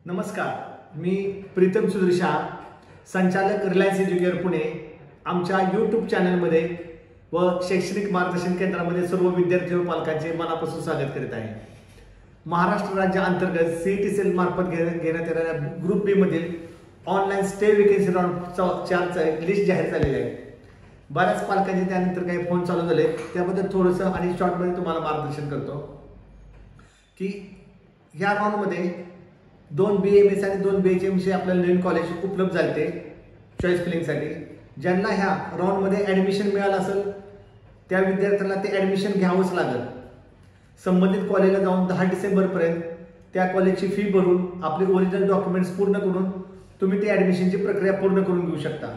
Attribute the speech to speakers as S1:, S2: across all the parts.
S1: नमस्कार, मी प्रीतम सुदृशा, संचालक Reliance Educare Pune. आमच्या यूट्यूब चॅनलमध्ये व शैक्षणिक मार्गदर्शन केंद्रामध्ये सर्व विद्यार्थी व पालकांचे मनापासून स्वागत करीत आहे. महाराष्ट्र राज्याअंतर्गत सीईटी सेल मार्फत घेण्यात येणाऱ्या ग्रुप बी मधील ऑनलाईन स्टे वेकेन्सी राऊंड 4चं लिस्ट जाहीर झालेली आहे. बऱ्याच पालकांचे त्यानंतर काही फोन चालू झाले, त्याबद्दल थोडंसं आणि शॉर्टमध्ये तुम्हाला मार्गदर्शन करतो की ह्या राऊंडमध्ये 2 BAMS आणि 2 BHMC आपल्याला नवीन कॉलेज उपलब्ध झाले चॉईस फिलिंगसाठी. ज्यांना ह्या राऊंडमध्ये ॲडमिशन मिळालं असेल त्या विद्यार्थ्यांना ते ॲडमिशन घ्यावंच लागेल. संबंधित कॉलेजला जाऊन 10 डिसेंबरपर्यंत त्या कॉलेजची फी भरून आपले ओरिजिनल डॉक्युमेंट्स पूर्ण करून तुम्ही ती ॲडमिशनची प्रक्रिया पूर्ण करून घेऊ शकता.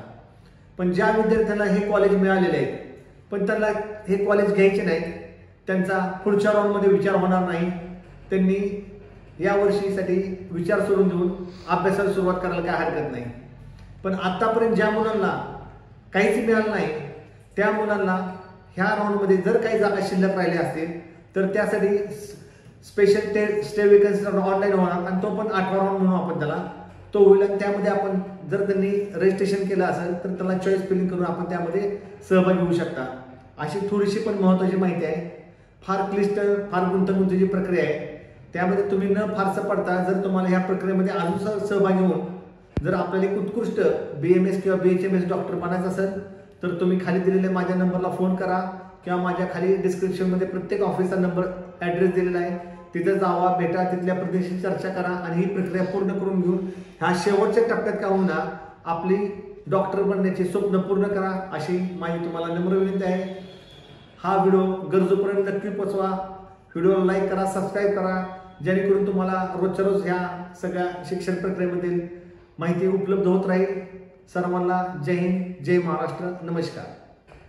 S1: पण ज्या विद्यार्थ्यांना हे कॉलेज मिळालेले आहेत पण त्यांना हे कॉलेज घ्यायचे नाहीत, त्यांचा पुढच्या राऊंडमध्ये विचार होणार नाही, त्यांनी या वर्षीसाठी विचार सोडून देऊन अभ्यासाला सुरुवात करायला काय हरकत नाही. पण आतापर्यंत ज्या मुलांना काहीच मिळालं नाही त्या मुलांना ह्या राऊंडमध्ये जर काही जागा शिल्लक राहिल्या असतील तर त्यासाठी स्पेशल स्टे वेकन्सी ऑनलाईन होणार आणि तो पण 8वा राऊंड म्हणून आपण त्याला तो होईल. आणि त्यामध्ये आपण जर त्यांनी रजिस्ट्रेशन केलं असेल तर त्याला चॉईस फिलिंग करून आपण त्यामध्ये सहभागी होऊ शकता. अशी थोडीशी पण महत्त्वाची माहिती आहे. फार क्लिष्ट फार गुंतागुंतीची प्रक्रिया आहे. त्यामध्ये तुम्ही न फारसं पडता जर तुम्हाला ह्या प्रक्रियेमध्ये अजून सहभागी होऊन जर आपल्याला एक उत्कृष्ट BAMS किंवा BHMS डॉक्टर बनायचं असेल तर तुम्ही खाली दिलेल्या माझ्या नंबरला फोन करा किंवा माझ्या खाली डिस्क्रिप्शनमध्ये प्रत्येक ऑफिसचा नंबर ॲड्रेस दिलेला आहे, तिथे जावा, भेटा, तिथल्या प्रदेशाची चर्चा करा आणि ही प्रक्रिया पूर्ण करून घेऊन ह्या शेवटच्या टप्प्यात का होईना आपली डॉक्टर बनण्याचे स्वप्न पूर्ण करा अशी माझी तुम्हाला नम्र विनंती आहे. हा व्हिडिओ गरजूपर्यंत नक्की पोचवा. व्हिडिओला लाईक करा, सबस्क्राईब करा, जेणेकरून तुम्हाला रोजच्या रोज ह्या सगळ्या शिक्षण प्रक्रियेमधील माहिती उपलब्ध होत राहील. सर्वांना जय हिंद, जय महाराष्ट्र, नमस्कार.